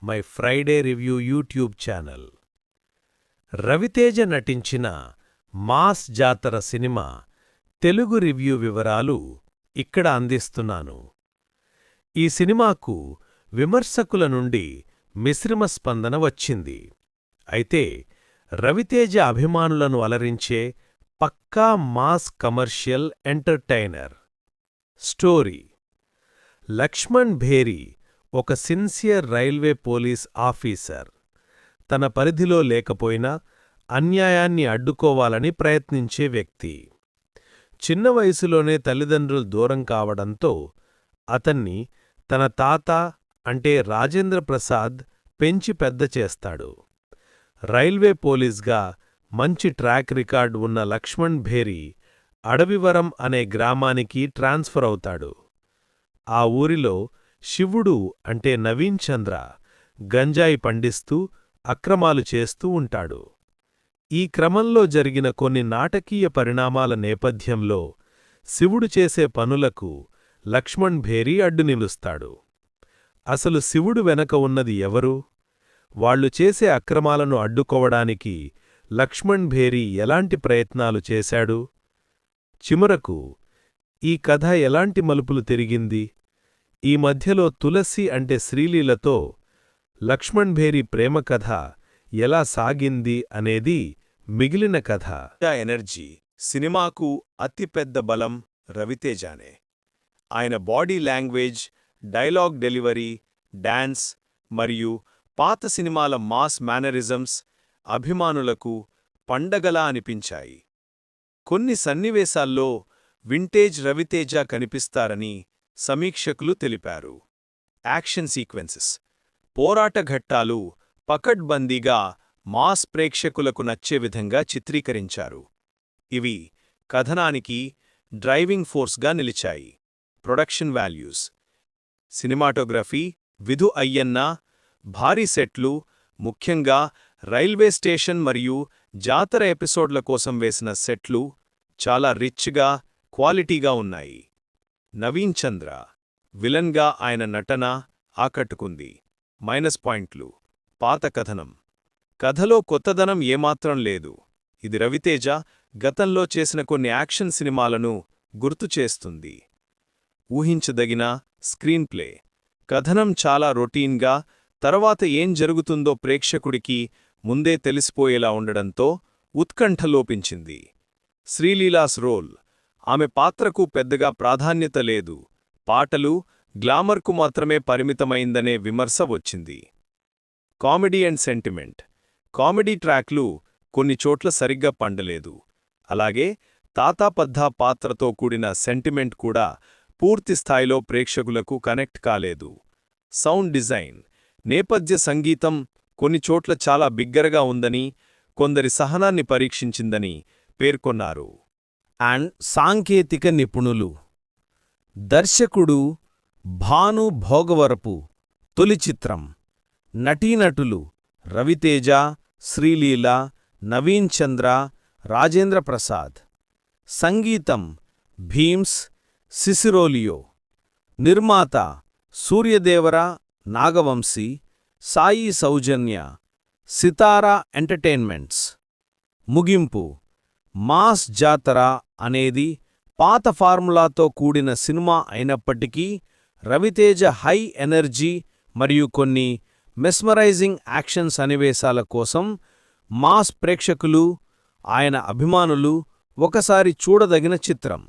My Friday review YouTube channel. Ravi Teja నటించిన mass జాతర cinema Telugu review వివరాలు ఇక్కడ అందిస్తున్నాను. ఈ సినిమాకు విమర్శకుల నుండి మిశ్రమ స్పందన వచ్చింది. అయితే రవితేజ అభిమానులను అలరించే పక్కా mass commercial entertainer. Story: Lakshman Bheri ఒక సిన్సియర్ రైల్వే పోలీస్ ఆఫీసర్. తన పరిధిలో లేకపోయినా అన్యాయాన్ని అడ్డుకోవాలని ప్రయత్నించే వ్యక్తి. చిన్న వయసులోనే తల్లిదండ్రులు దూరం కావడంతో అతన్ని తన తాత అంటే రాజేంద్ర ప్రసాద్ పెంచి పెద్ద చేస్తాడు. రైల్వే పోలీస్గా మంచి ట్రాక్ రికార్డ్ ఉన్న లక్ష్మణ్ భేరి అడవివరం అనే గ్రామానికి ట్రాన్స్ఫర్ అవుతాడు. ఆ ఊరిలో శివుడు అంటే నవీన్ చంద్ర గంజాయి పండిస్తూ అక్రమాలు చేస్తూ ఉంటాడు. ఈ క్రమంలో జరిగిన కొన్ని నాటకీయ పరిణామాల నేపథ్యంలో శివుడు చేసే పనులకు లక్ష్మణ్ భేరి అడ్డు నిలుస్తాడు. అసలు శివుడు వెనక ఉన్నది ఎవరు? వాళ్లు చేసే అక్రమాలను అడ్డుకోవడానికి లక్ష్మణ్ భేరి ఎలాంటి ప్రయత్నాలు చేశాడు? చివరకు ఈ కథ ఎలాంటి మలుపులు తిరిగింది? ఈ మధ్యలో తులసి అంటే శ్రీలీలతో లక్ష్మణ్ భేరి ప్రేమ కథ ఎలా సాగింది అనేది మిగిలిన కథ. ఎనర్జీ సినిమాకు అతిపెద్ద బలం రవితేజానే. ఆయన body language, dialogue delivery, dance మరియు పాత సినిమాల మాస్ మేనరిజమ్స్ అభిమానులకు పండగలా అనిపించాయి. కొన్ని సన్నివేశాల్లో వింటేజ్ రవితేజ కనిపిస్తారని సమీక్షకులు తెలిపారు. యాక్షన్ సీక్వెన్సెస్, పోరాట ఘట్టాలు పకడ్బందీగా మాస్ ప్రేక్షకులకు నచ్చే విధంగా చిత్రీకరించారు. ఇవి కథనానికి డ్రైవింగ్ ఫోర్స్గా నిలిచాయి. Production values: cinematography Vidhu Ayyanna, భారీ సెట్లు, ముఖ్యంగా రైల్వే స్టేషన్ మరియు జాతర ఎపిసోడ్ల కోసం వేసిన సెట్లు చాలా రిచ్గా, క్వాలిటీగా ఉన్నాయి. నవీన్ చంద్ర విలన్గా ఆయన నటన ఆకట్టుకుంది. మైనస్ పాయింట్లు: పాత కథనం, కథలో కొత్తదనం ఏమాత్రం లేదు. ఇది రవితేజ గతంలో చేసిన కొన్ని యాక్షన్ సినిమాలను గుర్తుచేస్తుంది. ఊహించదగిన స్క్రీన్ ప్లే, కథనం చాలా రొటీన్గా, తర్వాత ఏం జరుగుతుందో ప్రేక్షకుడికి ముందే తెలిసిపోయేలా ఉండడంతో ఉత్కంఠ లోపించింది. శ్రీలీలాస్ రోల్, ఆమె పాత్రకు పెద్దగా ప్రాధాన్యత లేదు, పాటలు, గ్లామర్కు మాత్రమే పరిమితమైందనే విమర్శ వచ్చింది. కామెడీ అండ్ సెంటిమెంట్, కామెడీ ట్రాక్లు కొన్ని చోట్ల సరిగ్గా పండలేదు. అలాగే తాతాపద్దా పాత్రతో కూడిన సెంటిమెంట్ కూడా పూర్తిస్థాయిలో ప్రేక్షకులకు కనెక్ట్ కాలేదు. సౌండ్ డిజైన్, నేపథ్య సంగీతం కొన్ని చోట్ల చాలా బిగ్గరగా ఉందని, కొందరి సహనాన్ని పరీక్షించిందని పేర్కొన్నారు. అండ్ సాంకేతిక నిపుణులు: దర్శకుడు భాను భోగవరపు తొలి చిత్రం. నటీనటులు రవితేజ, శ్రీలీల, నవీన్ చంద్ర, రాజేంద్ర ప్రసాద్. సంగీతం భీమ్స్, సిసిరోలియో. నిర్మాత సూర్యదేవర, నాగవంశీ, సాయి సౌజన్య, సితారా ఎంటర్టైన్మెంట్స్. ముగింపు: మాస్ జాతర అనేది పాత ఫార్ములాతో కూడిన సినిమా అయినప్పటికీ రవితేజ హై ఎనర్జీ మరియు కొన్ని మెస్మరైజింగ్ యాక్షన్ సన్నివేశాల కోసం మాస్ ప్రేక్షకులు, ఆయన అభిమానులు ఒకసారి చూడదగిన చిత్రం.